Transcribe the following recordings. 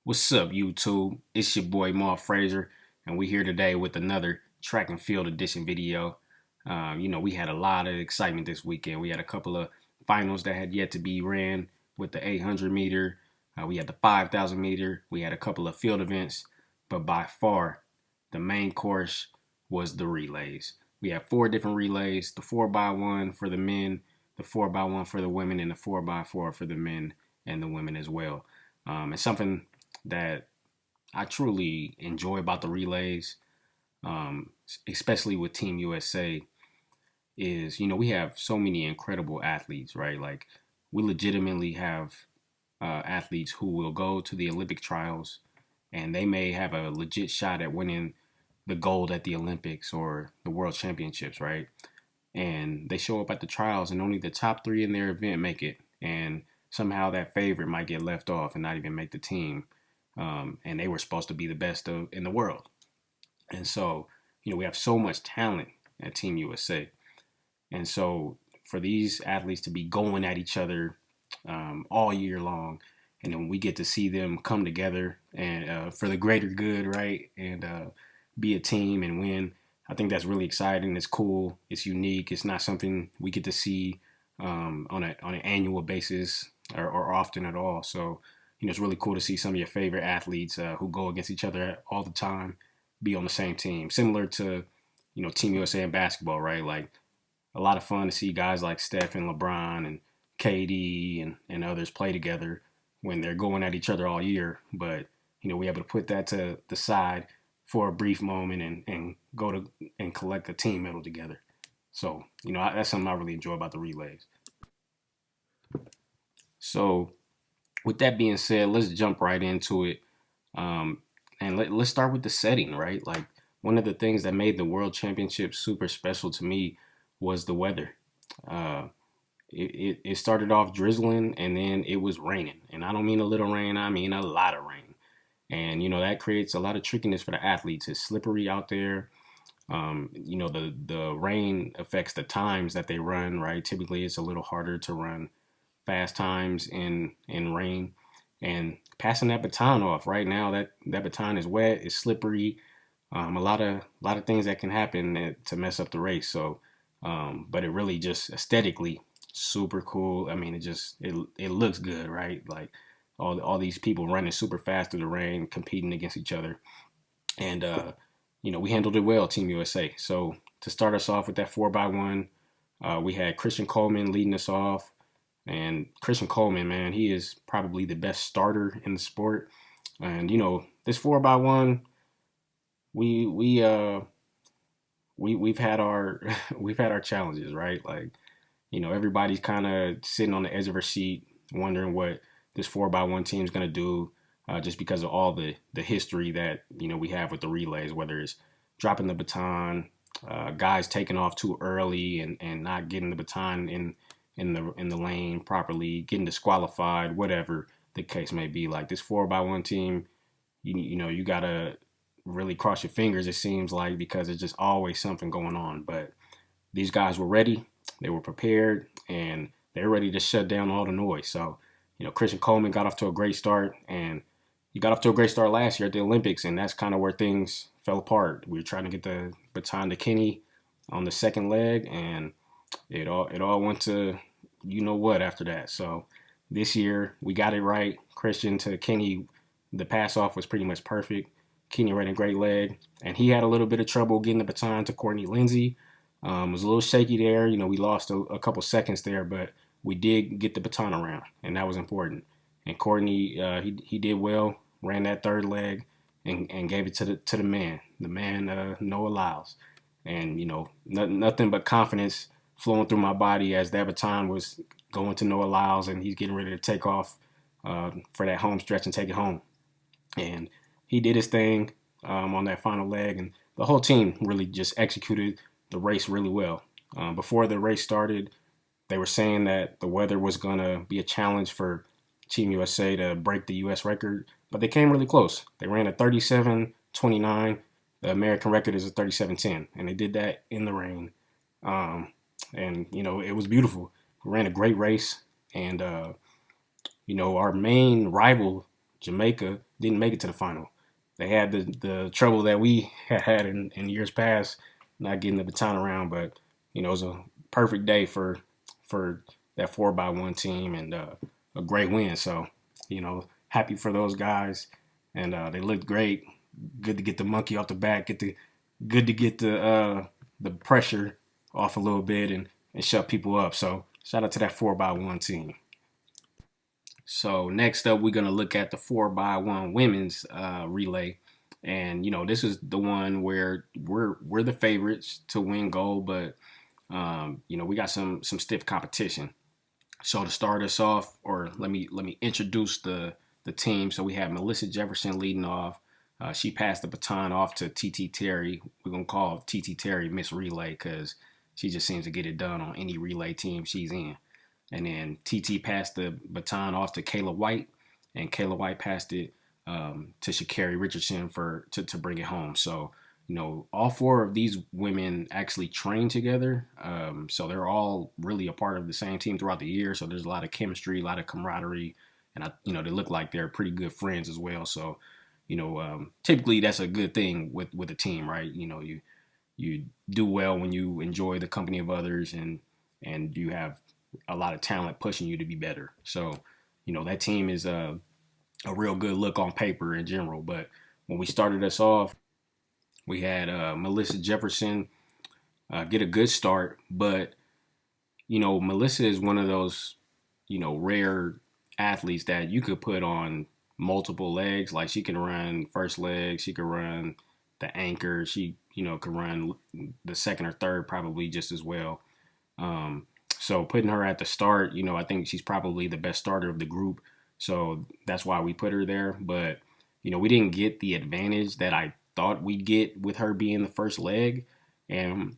What's up, YouTube? It's your boy Malt Frazier, and we're here today with another track and field edition video. We had a lot of excitement this weekend. We had a couple of finals that had yet to be ran with the 800 meter. We had the 5,000 meter. We had a couple of field events, but by far, the main course was the relays. We had four different relays: the 4x1 for the men, the 4x1 for the women, and the 4x4 for the men and the women as well. It's something that I truly enjoy about the relays, especially with Team USA, is, we have so many incredible athletes, right? Like, we legitimately have athletes who will go to the Olympic trials and they may have a legit shot at winning the gold at the Olympics or the world championships, right? And they show up at the trials and only the top three in their event make it. And somehow that favorite might get left off and not even make the team. And they were supposed to be the best in the world. And so, we have so much talent at Team USA. And so for these athletes to be going at each other all year long, and then we get to see them come together and for the greater good, right? And be a team and win. I think that's really exciting. It's cool. It's unique. It's not something we get to see on an annual basis or often at all. So, it's really cool to see some of your favorite athletes who go against each other all the time be on the same team. Similar to, Team USA in basketball, right? Like, a lot of fun to see guys like Steph and LeBron and KD and others play together when they're going at each other all year. But, we're able to put that to the side for a brief moment and go to and collect a team medal together. So, that's something I really enjoy about the relays. So, with that being said, let's jump right into it. And let's start with the setting, right? Like, one of the things that made the World Championship super special to me was the weather. It started off drizzling and then it was raining. And I don't mean a little rain, I mean a lot of rain. And, that creates a lot of trickiness for the athletes. It's slippery out there. The rain affects the times that they run, right? Typically, it's a little harder to run fast times in rain. And passing that baton off right now, that baton is wet, it's slippery. A lot of things that can happen to mess up the race. So, but it really just aesthetically super cool. I mean, it looks good, right? Like all these people running super fast through the rain, competing against each other, and we handled it well, Team USA. So to start us off with that 4x1, we had Christian Coleman leading us off. And Christian Coleman, man, he is probably the best starter in the sport. And this 4x1, we've had our we've had our challenges, right? Like, everybody's kind of sitting on the edge of their seat, wondering what this 4x1 team is gonna do, just because of all the history that we have with the relays, whether it's dropping the baton, guys taking off too early and not getting the baton in the lane properly, getting disqualified, whatever the case may be. Like, this 4x1 team, you gotta really cross your fingers, it seems like, because there's just always something going on. But these guys were ready, they were prepared, and they're ready to shut down all the noise. So, Christian Coleman got off to a great start, and he got off to a great start last year at the Olympics, and that's kind of where things fell apart. We were trying to get the baton to Kenny on the second leg, and it all went to what after that. So this year we got it right. Christian to Kenny, the pass off was pretty much perfect. Kenny ran a great leg, and he had a little bit of trouble getting the baton to Courtney Lindsay. It was a little shaky there. We lost a couple seconds there, but we did get the baton around, and that was important. And Courtney, he did well, ran that third leg, and gave it to the man, Noah Lyles. And nothing but confidence flowing through my body as that baton was going to Noah Lyles, and he's getting ready to take off for that home stretch and take it home. And he did his thing on that final leg, and the whole team really just executed the race really well. Before the race started, they were saying that the weather was going to be a challenge for Team USA to break the US record, but they came really close. They ran a 37:29. The American record is a 37:10, and they did that in the rain. And it was beautiful. We ran a great race, and our main rival, Jamaica, didn't make it to the final. They had the trouble that we had in years past, not getting the baton around. But it was a perfect day for that 4x1 team, and a great win. So happy for those guys, and they looked great. Good to get the monkey off the back. Good to get the pressure off a little bit and shut people up. So shout out to that 4x1 team. So next up, we're gonna look at the 4x1 women's relay, and this is the one where we're the favorites to win gold, but we got some stiff competition. So to start us off, or let me introduce the team. So we have Melissa Jefferson leading off. She passed the baton off to TT Terry. We're gonna call TT Terry Miss Relay because she just seems to get it done on any relay team she's in. And then TT passed the baton off to Kayla White, and Kayla White passed it to Sha'Carri Richardson to bring it home. So all four of these women actually train together. So they're all really a part of the same team throughout the year. So there's a lot of chemistry, a lot of camaraderie, and they look like they're pretty good friends as well. So typically that's a good thing with a team, right? You do well when you enjoy the company of others, and you have a lot of talent pushing you to be better. So that team is a real good look on paper in general. But when we started us off, we had Melissa Jefferson get a good start, but Melissa is one of those rare athletes that you could put on multiple legs. Like she can run first leg, she could run the anchor, she could run the second or third probably just as well. So putting her at the start, I think she's probably the best starter of the group. So that's why we put her there. But we didn't get the advantage that I thought we'd get with her being the first leg. And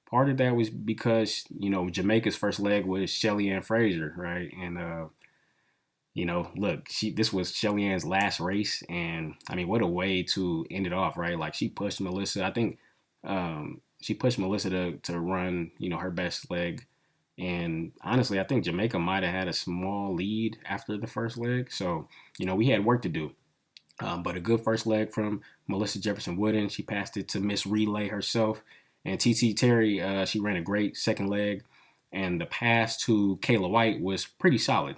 part of that was because, Jamaica's first leg was Shelly-Ann Frazier, right? And, look, this was Shelly-Ann's last race. And, I mean, what a way to end it off, right? Like, she pushed Melissa. I think she pushed Melissa to run, her best leg. And honestly, I think Jamaica might have had a small lead after the first leg. So, we had work to do. But a good first leg from Melissa Jefferson Wooden. She passed it to Miss Relay herself. And TT Terry, she ran a great second leg. And the pass to Kayla White was pretty solid.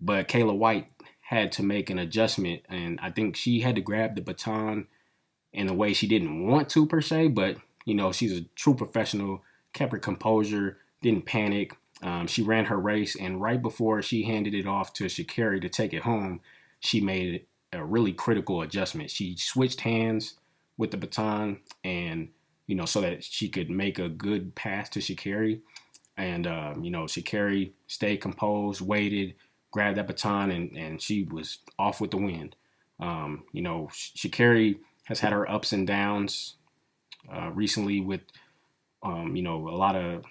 But Kayla White had to make an adjustment. And I think she had to grab the baton in a way she didn't want to per se. But, she's a true professional, kept her composure, didn't panic. She ran her race. And right before she handed it off to Sha'Carri to take it home, she made a really critical adjustment. She switched hands with the baton, and so that she could make a good pass to Sha'Carri. And Sha'Carri stayed composed, waited, grabbed that baton, and she was off with the wind. Sha'Carri has had her ups and downs recently with a lot of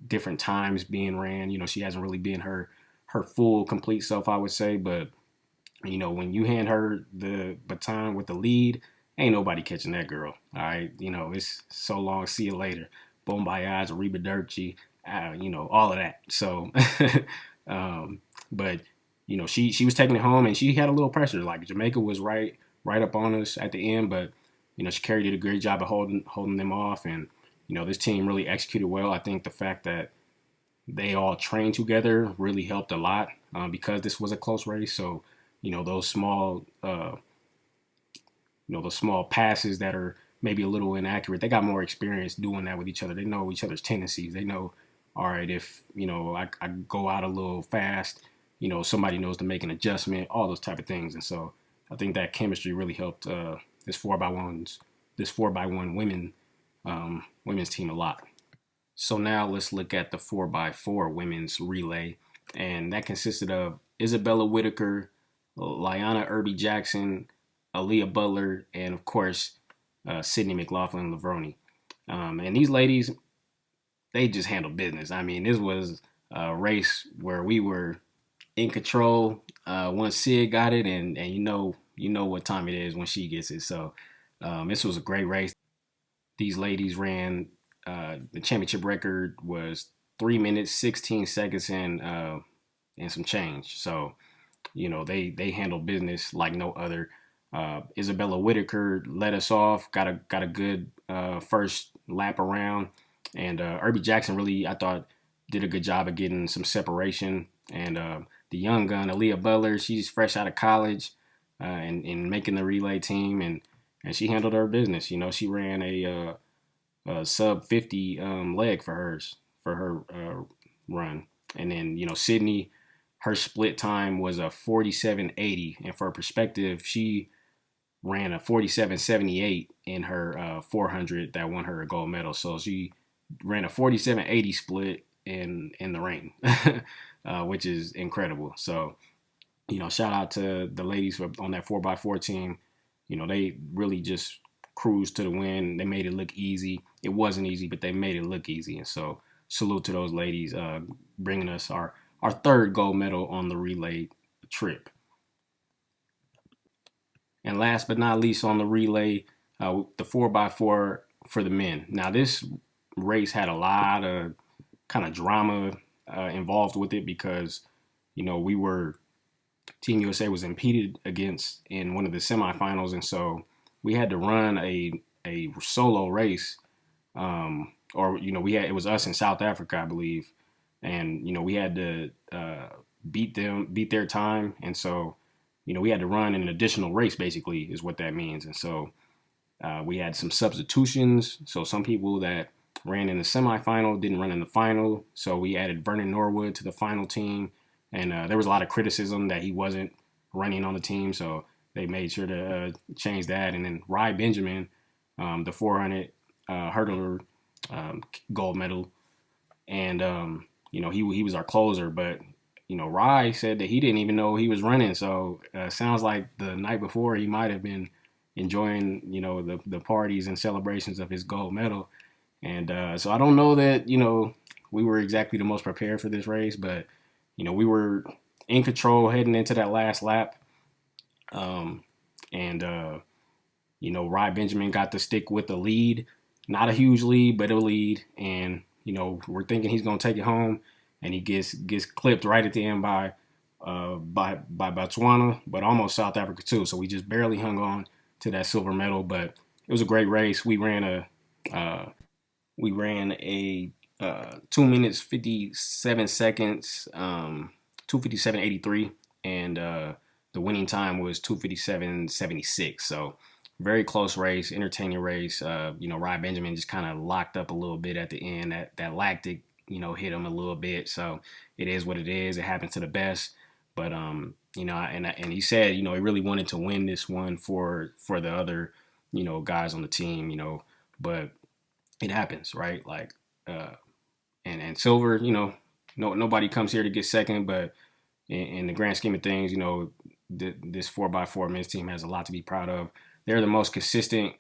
different times being ran. She hasn't really been her full complete self, I would say, but when you hand her the baton with the lead, ain't nobody catching that girl. All right. It's so long. See you later. Bon voyage, arrivederci, all of that. So, but, she was taking it home, and she had a little pressure. Like Jamaica was right up on us at the end, but, Sha'Carri did a great job of holding them off. And, this team really executed well. I think the fact that they all trained together really helped a lot because this was a close race. So, those small passes that are maybe a little inaccurate, they got more experience doing that with each other. They know each other's tendencies. They know, all right, if I go out a little fast, somebody knows to make an adjustment, all those type of things. And so I think that chemistry really helped this 4x1 women's team a lot. So now let's look at the 4x4 women's relay, and that consisted of Isabella Whitaker, Liana Irby Jackson, Aaliyah Butler, and of course, Sydney McLaughlin Lavroni. And these ladies, they just handled business. I mean, this was a race where we were in control. Once Sid got it, and you know what time it is when she gets it. So this was a great race. These ladies ran the championship record was 3 minutes 16 seconds and some change. So they handle business like no other. Isabella Whitaker led us off, got a good first lap around, and Irby Jackson really, I thought, did a good job of getting some separation. And the young gun, Aaliyah Butler, she's fresh out of college and making the relay team, and she handled her business. She ran a sub 50 leg for her run, and then Sydney, her split time was a 47.80, and for perspective, she ran a 47.78 in her 400 that won her a gold medal. So she ran a 47.80 split in the rain, which is incredible. So shout out to the ladies on that 4x4 team. They really just cruised to the win. They made it look easy. It wasn't easy, but they made it look easy. And so salute to those ladies bringing us our third gold medal on the relay trip. And last but not least on the relay, the 4x4 for the men. Now this race had a lot of kind of drama involved with it because, Team USA was impeded against in one of the semifinals, and so we had to run a solo race, it was us in South Africa, I believe, and we had to beat their time, and so we had to run an additional race, basically, is what that means. And so we had some substitutions. So some people that ran in the semifinal didn't run in the final. So we added Vernon Norwood to the final team. And there was a lot of criticism that he wasn't running on the team. So they made sure to change that. And then Rye Benjamin, the 400 hurdler gold medal. And, he was our closer. But Rye said that he didn't even know he was running. So sounds like the night before he might have been enjoying, the parties and celebrations of his gold medal. And so I don't know that, we were exactly the most prepared for this race, but, we were in control heading into that last lap. Rye Benjamin got to stick with the lead, not a huge lead, but a lead. And, we're thinking he's going to take it home. And he gets clipped right at the end by Botswana, but almost South Africa too. So we just barely hung on to that silver medal. But it was a great race. We ran a 2 minutes 57 seconds, 2:57.83, and the winning time was 2:57.76. So very close race, entertaining race. Rye Benjamin just kind of locked up a little bit at the end. That lactic hit him a little bit. So it is what it is. It happens to the best. But, and he said, he really wanted to win this one for the other, guys on the team, but it happens, right? Like, and silver, nobody comes here to get second, but in the grand scheme of things, this 4x4 men's team has a lot to be proud of. They're the most consistent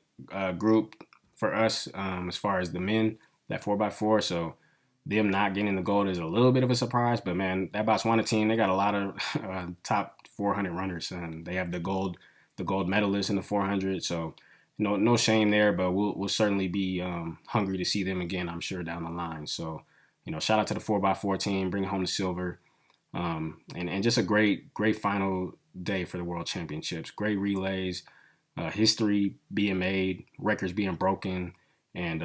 group for us as far as the men, that 4x4. So, them not getting the gold is a little bit of a surprise, but man, that Botswana team, they got a lot of top 400 runners, and they have the gold medalists in the 400. So no shame there, but we'll certainly be hungry to see them again, I'm sure, down the line. So shout out to the 4x4 team, bring home the silver, and just a great final day for the World Championships. Great relays, history being made, records being broken, and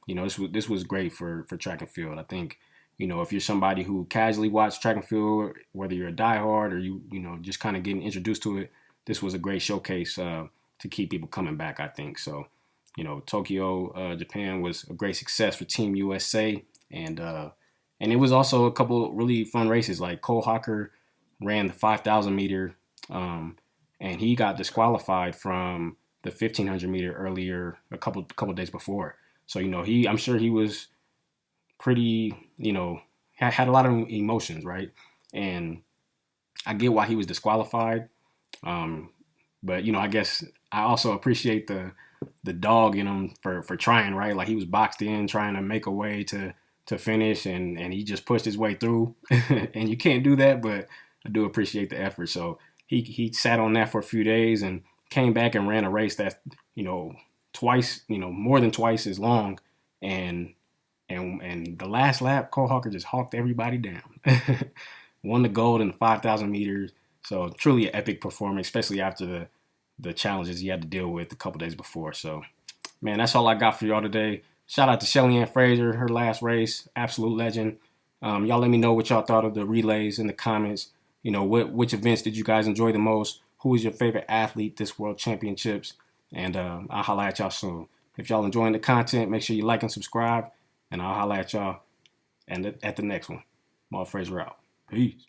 this was great for track and field. I think, if you're somebody who casually watch track and field, whether you're a diehard or you just kind of getting introduced to it, this was a great showcase to keep people coming back, I think. So, Tokyo, Japan was a great success for Team USA, and it was also a couple really fun races. Like Cole Hocker ran the 5,000 meter, and he got disqualified from the 1,500 meter earlier a couple days before. So, I'm sure he was pretty, had a lot of emotions, right? And I get why he was disqualified. But, I guess I also appreciate the dog in him for trying, right? Like he was boxed in, trying to make a way to finish, and he just pushed his way through. And you can't do that, but I do appreciate the effort. So he sat on that for a few days and came back and ran a race that's, twice, more than twice as long, and the last lap, Cole Hawker just hawked everybody down. Won the gold in the 5,000 meters, So truly an epic performance, especially after the challenges he had to deal with a couple days before. So, man, that's all I got for y'all today. Shout out to Shelly Ann Frazier, her last race, absolute legend. Y'all let me know what y'all thought of the relays in the comments. You know, which events did you guys enjoy the most? Who was your favorite athlete this World Championships? And I'll holla at y'all soon. If y'all enjoying the content, make sure you like and subscribe. And I'll holla at y'all at the next one. Malt Frazier out. Peace.